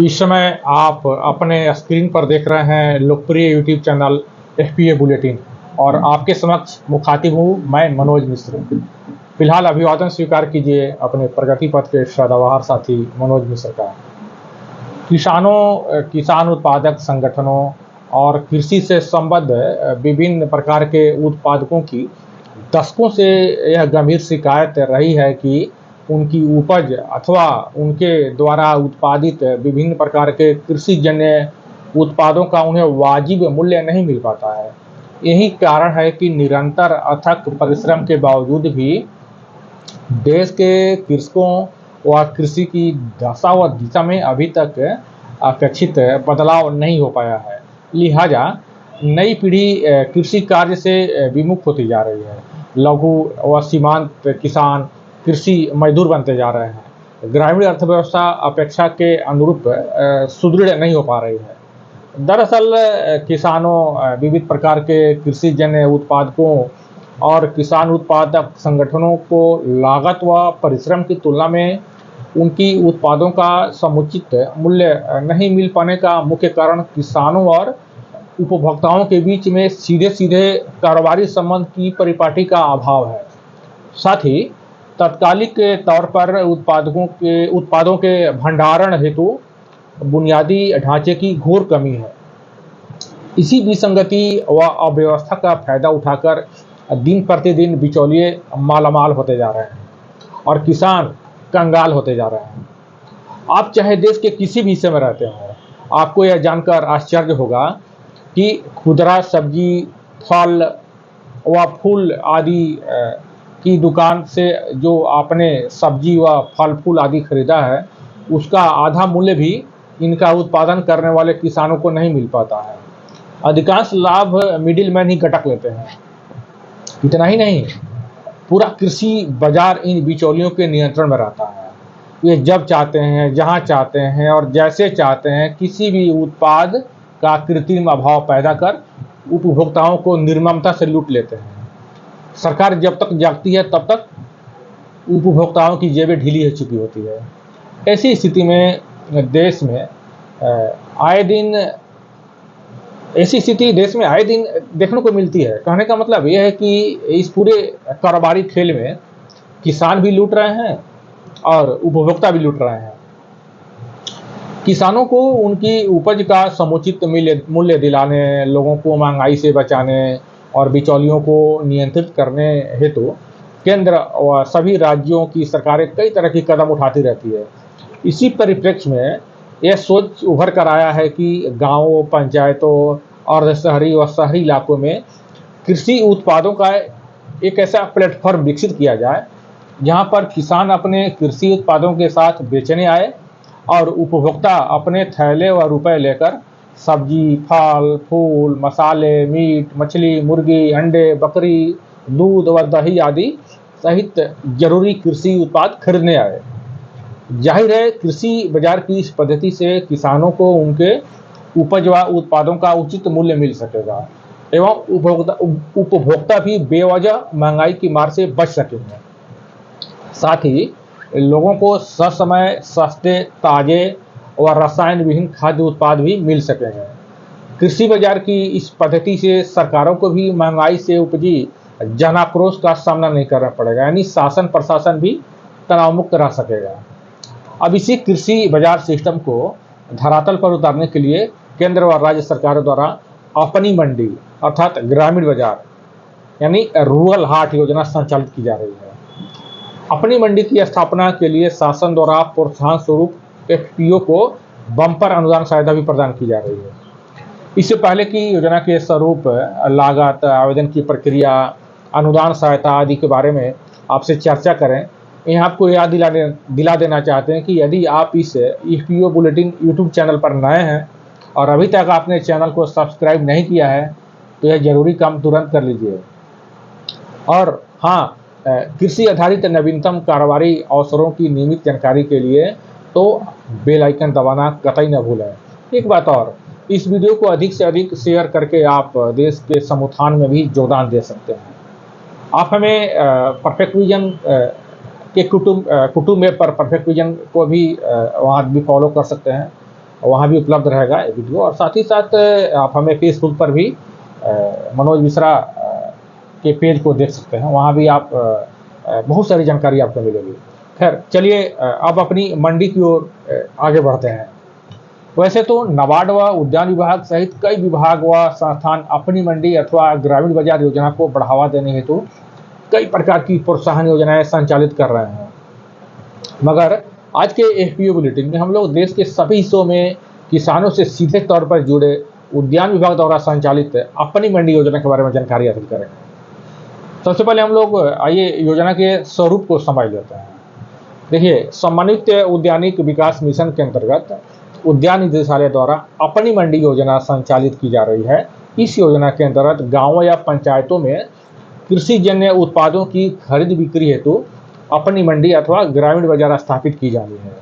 इस समय आप अपने स्क्रीन पर देख रहे हैं लोकप्रिय यूट्यूब चैनल एफपीए बुलेटिन और आपके समक्ष मुखातिब हूँ मैं मनोज मिश्र। फिलहाल अभिवादन स्वीकार कीजिए अपने प्रगति पथ के सदाबहार साथी मनोज मिश्र का। किसान उत्पादक संगठनों और कृषि से संबद्ध विभिन्न प्रकार के उत्पादकों की दशकों से यह गंभीर शिकायत रही है कि उनकी उपज अथवा उनके द्वारा उत्पादित विभिन्न प्रकार के कृषि जन्य उत्पादों का उन्हें वाजिब मूल्य नहीं मिल पाता है। यही कारण है कि निरंतर अथक परिश्रम के बावजूद भी देश के कृषकों व कृषि की दशा व दिशा में अभी तक अपेक्षित बदलाव नहीं हो पाया है। लिहाजा नई पीढ़ी कृषि कार्य से विमुख होती जा रही है। लघु व सीमांत किसान कृषि मजदूर बनते जा रहे हैं। ग्रामीण अर्थव्यवस्था अपेक्षा के अनुरूप सुदृढ़ नहीं हो पा रही है। दरअसल किसानों विविध प्रकार के कृषि जन्य उत्पादकों और किसान उत्पादक संगठनों को लागत व परिश्रम की तुलना में उनकी उत्पादों का समुचित मूल्य नहीं मिल पाने का मुख्य कारण किसानों और उपभोक्ताओं के बीच में सीधे सीधे कारोबारी संबंध की परिपाटी का अभाव है। साथ ही तात्कालिक तौर पर उत्पादों के भंडारण हेतु बुनियादी ढांचे की घोर कमी है। इसी विसंगति व अव्यवस्था का फायदा उठाकर दिन प्रतिदिन बिचौलिए मालामाल होते जा रहे हैं और किसान कंगाल होते जा रहे हैं। आप चाहे देश के किसी भी हिस्से में रहते हो, आपको यह जानकर आश्चर्य होगा कि खुदरा सब्जी, फल व फूल आदि की दुकान से जो आपने सब्जी व फल फूल आदि खरीदा है, उसका आधा मूल्य भी इनका उत्पादन करने वाले किसानों को नहीं मिल पाता है। अधिकांश लाभ मिडिल मैन ही गटक लेते हैं। इतना ही नहीं, पूरा कृषि बाजार इन बिचौलियों के नियंत्रण में रहता है। ये जब चाहते हैं, जहां चाहते हैं और जैसे चाहते हैं किसी भी उत्पाद का कृत्रिम अभाव पैदा कर उपभोक्ताओं को निर्ममता से लूट लेते हैं। सरकार जब तक जागती है तब तक उपभोक्ताओं की जेबें ढीली हो चुकी होती है। ऐसी स्थिति में देश में आए दिन देखने को मिलती है। कहने का मतलब यह है कि इस पूरे कारोबारी खेल में किसान भी लूट रहे हैं और उपभोक्ता भी लूट रहे हैं। किसानों को उनकी उपज का समुचित मूल्य दिलाने, लोगों को महंगाई से बचाने और बिचौलियों को नियंत्रित करने हेतु केंद्र और सभी राज्यों की सरकारें कई तरह की कदम उठाती रहती है। इसी परिप्रेक्ष्य में यह सोच उभर कर आया है कि गांवों, पंचायतों और शहरी व शहरी इलाकों में कृषि उत्पादों का एक ऐसा प्लेटफॉर्म विकसित किया जाए जहां पर किसान अपने कृषि उत्पादों के साथ बेचने आए और उपभोक्ता अपने थैले व रुपए लेकर सब्जी, फल, फूल, मसाले, मीट, मछली, मुर्गी, अंडे, बकरी, दूध व दही आदि सहित जरूरी कृषि उत्पाद खरीदने आए। जाहिर है, कृषि बाजार की इस पद्धति से किसानों को उनके उपज व उत्पादों का उचित मूल्य मिल सकेगा एवं उपभोक्ता भी बेवजह महंगाई की मार से बच सकेंगे। साथ ही लोगों को ससमय सस्ते, ताजे व रसायन विहीन खाद्य उत्पाद भी मिल सकेंगे। कृषि बाजार की इस पद्धति से सरकारों को भी महंगाई से उपजी जनाक्रोश का सामना नहीं करना पड़ेगा, यानी शासन प्रशासन भी तनाव मुक्त रह सकेगा। अब इसी कृषि बाजार सिस्टम को धरातल पर उतारने के लिए केंद्र व राज्य सरकारों द्वारा अपनी मंडी अर्थात ग्रामीण बाजार यानी रूरल हाट योजना संचालित की जा रही है। अपनी मंडी की स्थापना के लिए शासन द्वारा प्रोत्साहन स्वरूप एफपीओ को बम्पर अनुदान सहायता भी प्रदान की जा रही है। इससे पहले की योजना के स्वरूप, लागत, आवेदन की प्रक्रिया, अनुदान सहायता आदि के बारे में आपसे चर्चा करें, यहाँ आपको याद दिला देना चाहते हैं कि यदि आप इस एफपीओ बुलेटिन यूट्यूब चैनल पर नए हैं और अभी तक आपने चैनल को सब्सक्राइब नहीं किया है तो यह जरूरी काम तुरंत कर लीजिए। और हाँ, कृषि आधारित नवीनतम कारोबारी अवसरों की नियमित जानकारी के लिए तो बेल आइकन दबाना कतई न भूलें। एक बात और, इस वीडियो को अधिक से अधिक शेयर करके आप देश के समुत्थान में भी योगदान दे सकते हैं। आप हमें परफेक्ट विजन के कुटुंब में पर परफेक्ट विजन को भी वहाँ भी फॉलो कर सकते हैं। वहाँ भी उपलब्ध रहेगा ये वीडियो। और साथ ही साथ आप हमें फेसबुक पर भी मनोज मिश्रा के पेज को देख सकते हैं, वहाँ भी आप बहुत सारी जानकारी आपको मिलेगी। खैर चलिए अब अपनी मंडी की ओर आगे बढ़ते हैं। वैसे तो नाबार्ड व उद्यान विभाग सहित कई विभाग व संस्थान अपनी मंडी अथवा ग्रामीण बाजार योजना को बढ़ावा देने हेतु कई प्रकार की प्रोत्साहन योजनाएं संचालित कर रहे हैं, मगर आज के एफपीओ बुलेटिन में हम लोग देश के सभी हिस्सों में किसानों से सीधे तौर पर जुड़े उद्यान विभाग द्वारा संचालित अपनी मंडी योजना के बारे में जानकारी हासिल करेंगे। सबसे पहले हम लोग आइए योजना के स्वरूप को समझ लेते हैं। देखिए, समन्वित उद्यानिक विकास मिशन के अंतर्गत उद्यान निदेशालय द्वारा अपनी मंडी योजना संचालित की जा रही है। इस योजना के अंतर्गत गाँवों या पंचायतों में कृषि जन्य उत्पादों की खरीद बिक्री हेतु अपनी मंडी अथवा ग्रामीण बाजार स्थापित की जानी है,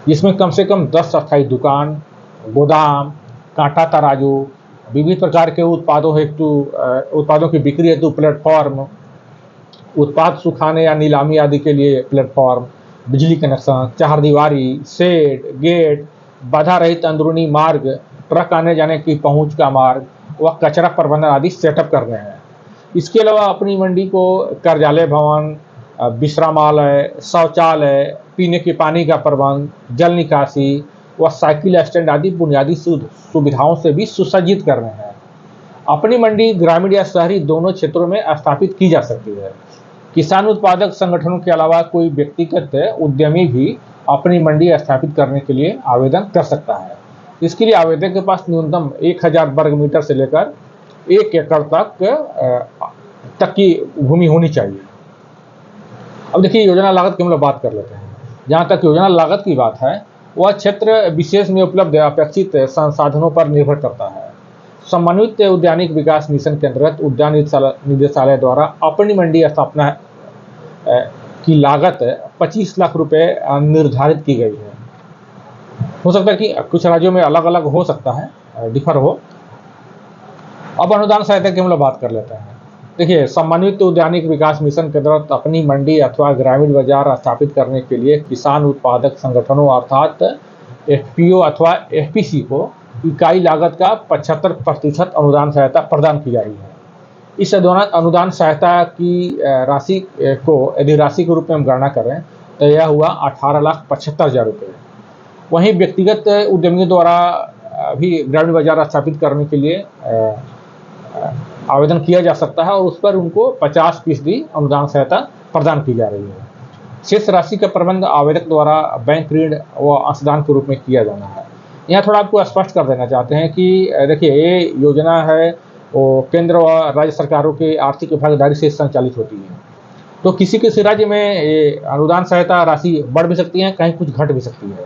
जिसमें कम से कम 10 अस्थायी दुकान, गोदाम, कांटा तराजू, विविध प्रकार के उत्पादों की बिक्री हेतु प्लेटफॉर्म, उत्पाद सुखाने या नीलामी आदि के लिए प्लेटफॉर्म, बिजली कनेक्शन, चारदीवारी, शेड, गेट, बाधा रहित अंदरूनी मार्ग, ट्रक आने जाने की पहुंच का मार्ग व कचरा प्रबंधन आदि सेटअप करने हैं। इसके अलावा अपनी मंडी को कार्यालय भवन, विश्रामालय, शौचालय, पीने के पानी का प्रबंध, जल निकासी व साइकिल स्टैंड आदि बुनियादी सुविधाओं से भी सुसज्जित करने हैं। अपनी मंडी ग्रामीण या शहरी दोनों क्षेत्रों में स्थापित की जा सकती है। किसान उत्पादक संगठनों के अलावा कोई व्यक्तिगत उद्यमी भी अपनी मंडी स्थापित करने के लिए आवेदन कर सकता है। इसके लिए आवेदक के पास न्यूनतम 1000 वर्ग मीटर से लेकर 1 एकड़ तक की भूमि होनी चाहिए। अब देखिए, योजना लागत की हम लोग बात कर लेते हैं। जहाँ तक योजना लागत की बात है, वह क्षेत्र विशेष में उपलब्ध अपेक्षित संसाधनों पर निर्भर करता है। समन्वित उद्यानिक विकास मिशन के अंतर्गत उद्यान निदेशालय द्वारा अपनी मंडी स्थापना की लागत 25 लाख रुपए निर्धारित की गई है। हो सकता है कि कुछ राज्यों में अलग अलग हो सकता है, डिफर हो। अब अनुदान सहायता की हम लोग बात कर लेते हैं। देखिए, समन्वित उद्यानिक विकास मिशन के तहत अपनी मंडी अथवा ग्रामीण बाजार स्थापित करने के लिए किसान उत्पादक संगठनों अर्थात एफपीओ अथवा एफपीसी को इकाई लागत का 75% अनुदान सहायता प्रदान की जा रही है। इस अनुदान सहायता की राशि को यदि राशि के रूप में हम गणना करें तो यह हुआ 18,75,000 रुपये। वहीं व्यक्तिगत उद्यमियों द्वारा भी ग्रामीण बाजार स्थापित करने के लिए आवेदन किया जा सकता है और उस पर उनको 50% अनुदान सहायता प्रदान की जा रही है। शेष राशि का प्रबंध आवेदक द्वारा बैंक ऋण व अंशदान के रूप में किया जाना है। यहाँ थोड़ा आपको स्पष्ट कर देना चाहते हैं कि देखिए, ये योजना है वो केंद्र व राज्य सरकारों के आर्थिक भागीदारी से संचालित होती है। तो किसी किसी राज्य में ये अनुदान सहायता राशि बढ़ भी सकती है, कहीं कुछ घट भी सकती है।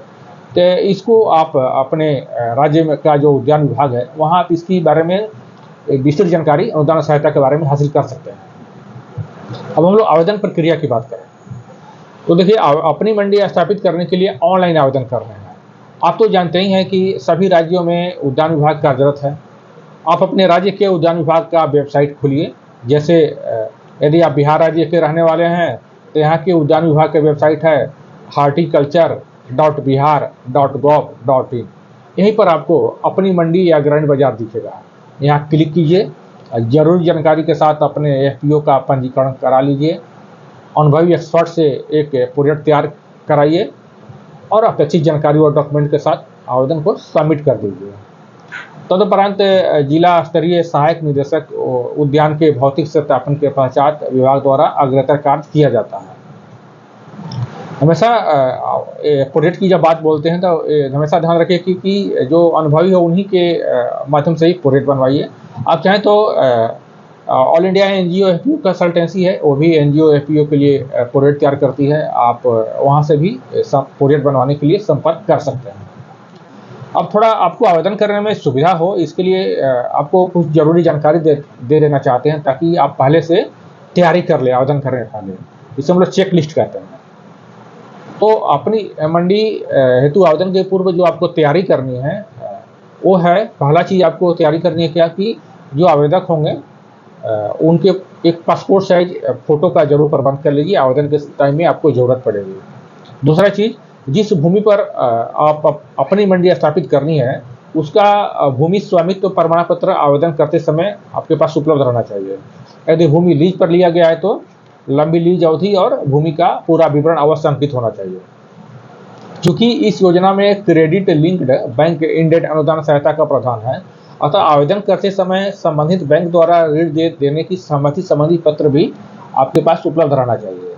तो इसको आप अपने राज्य में का जो उद्यान विभाग है वहाँ आप इसके बारे में विस्तृत जानकारी अनुदान सहायता के बारे में हासिल कर सकते हैं। अब हम लोग आवेदन प्रक्रिया की बात करें तो देखिए, अपनी मंडी स्थापित करने के लिए ऑनलाइन आवेदन कर रहे हैं। आप तो जानते ही हैं कि सभी राज्यों में उद्यान विभाग कार्यरत है। आप अपने राज्य के उद्यान विभाग का वेबसाइट खोलिए। जैसे यदि आप बिहार राज्य के रहने वाले हैं तो यहाँ के उद्यान विभाग की वेबसाइट है horticulture.bihar.gov.in। यहीं पर आपको अपनी मंडी या ग्रामीण बाजार दिखेगा। यहाँ क्लिक कीजिए, जरूरी जानकारी के साथ अपने एफपीओ का पंजीकरण करा लीजिए, अनुभवी एक्सपर्ट से एक प्रोजेक्ट तैयार कराइए और अपेक्षित जानकारी और डॉक्यूमेंट के साथ आवेदन को सबमिट कर दीजिए। तदुपरांत जिला स्तरीय सहायक निदेशक उद्यान के भौतिक सत्यापन के पश्चात विभाग द्वारा अग्रतर कार्य किया जाता है। हमेशा प्रोजेक्ट की जब बात बोलते हैं तो हमेशा ध्यान रखिए कि जो अनुभवी हो उन्हीं के माध्यम से ही प्रोजेक्ट बनवाइए। आप चाहें तो all India NGO FPO consultancy है, वो भी एनजीओ एफपीओ के लिए प्रोजेक्ट तैयार करती है। आप वहाँ से भी प्रोजेक्ट बनवाने के लिए संपर्क कर सकते हैं। अब थोड़ा आपको आवेदन करने में सुविधा हो, इसके लिए आपको कुछ जरूरी जानकारी दे देना चाहते हैं ताकि आप पहले से तैयारी कर ले आवेदन करने से पहले। इसे हम लोग चेक लिस्ट कहते हैं। तो अपनी मंडी हेतु आवेदन के पूर्व जो आपको तैयारी करनी है वो है, पहला चीज़ आपको तैयारी करनी है क्या कि जो आवेदक होंगे उनके एक पासपोर्ट साइज फ़ोटो का जरूर प्रबंध कर लीजिए। आवेदन के टाइम में आपको ज़रूरत पड़ेगी। दूसरा चीज़, जिस भूमि पर आप अपनी मंडी स्थापित करनी है, उसका भूमि स्वामित्व प्रमाण पत्र आवेदन करते समय आपके पास उपलब्ध रहना चाहिए। यदि भूमि लीज पर लिया गया है तो लंबी लीज अवधि और भूमि का पूरा विवरण अवश्य अंकित होना चाहिए। चूंकि इस योजना में क्रेडिट लिंक्ड बैंक इंडेड अनुदान सहायता का प्रावधान है, अतः आवेदन करते समय संबंधित बैंक द्वारा ऋण देने की सहमति संबंधी पत्र भी आपके पास उपलब्ध रहना चाहिए।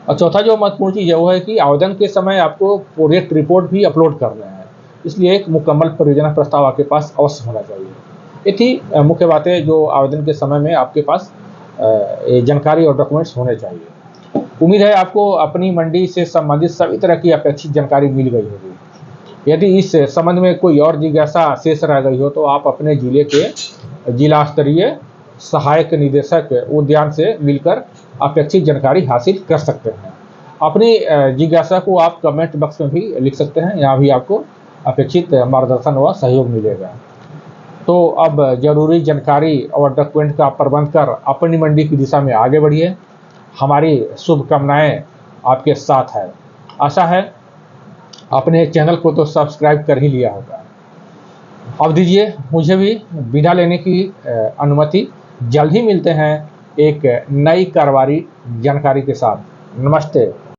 और चौथा जो महत्वपूर्ण चीज़ है वो है कि आवेदन के समय आपको प्रोजेक्ट रिपोर्ट भी अपलोड करना है, इसलिए एक मुकम्मल परियोजना प्रस्ताव आपके पास अवश्य होना चाहिए। ये थी मुख्य बातें जो आवेदन के समय में आपके पास जानकारी और डॉक्यूमेंट्स होने चाहिए। उम्मीद है आपको अपनी मंडी से संबंधित सभी तरह की अपेक्षित जानकारी मिल गई होगी। यदि इस संबंध में कोई और जिज्ञासा शेष रह गई हो तो आप अपने जिले के जिला स्तरीय सहायक निदेशक उद्यान से मिलकर अपेक्षित जानकारी हासिल कर सकते हैं। अपनी जिज्ञासा को आप कमेंट बॉक्स में भी लिख सकते हैं, यहाँ भी आपको अपेक्षित मार्गदर्शन व सहयोग मिलेगा। तो अब जरूरी जानकारी और डॉक्यूमेंट का प्रबंध कर अपनी मंडी की दिशा में आगे बढ़िए। हमारी शुभकामनाएं आपके साथ है। आशा है अपने चैनल को तो सब्सक्राइब कर ही लिया होगा। अब दीजिए मुझे भी विदा लेने की अनुमति। जल्द ही मिलते हैं एक नई कारोबारी जानकारी के साथ। नमस्ते।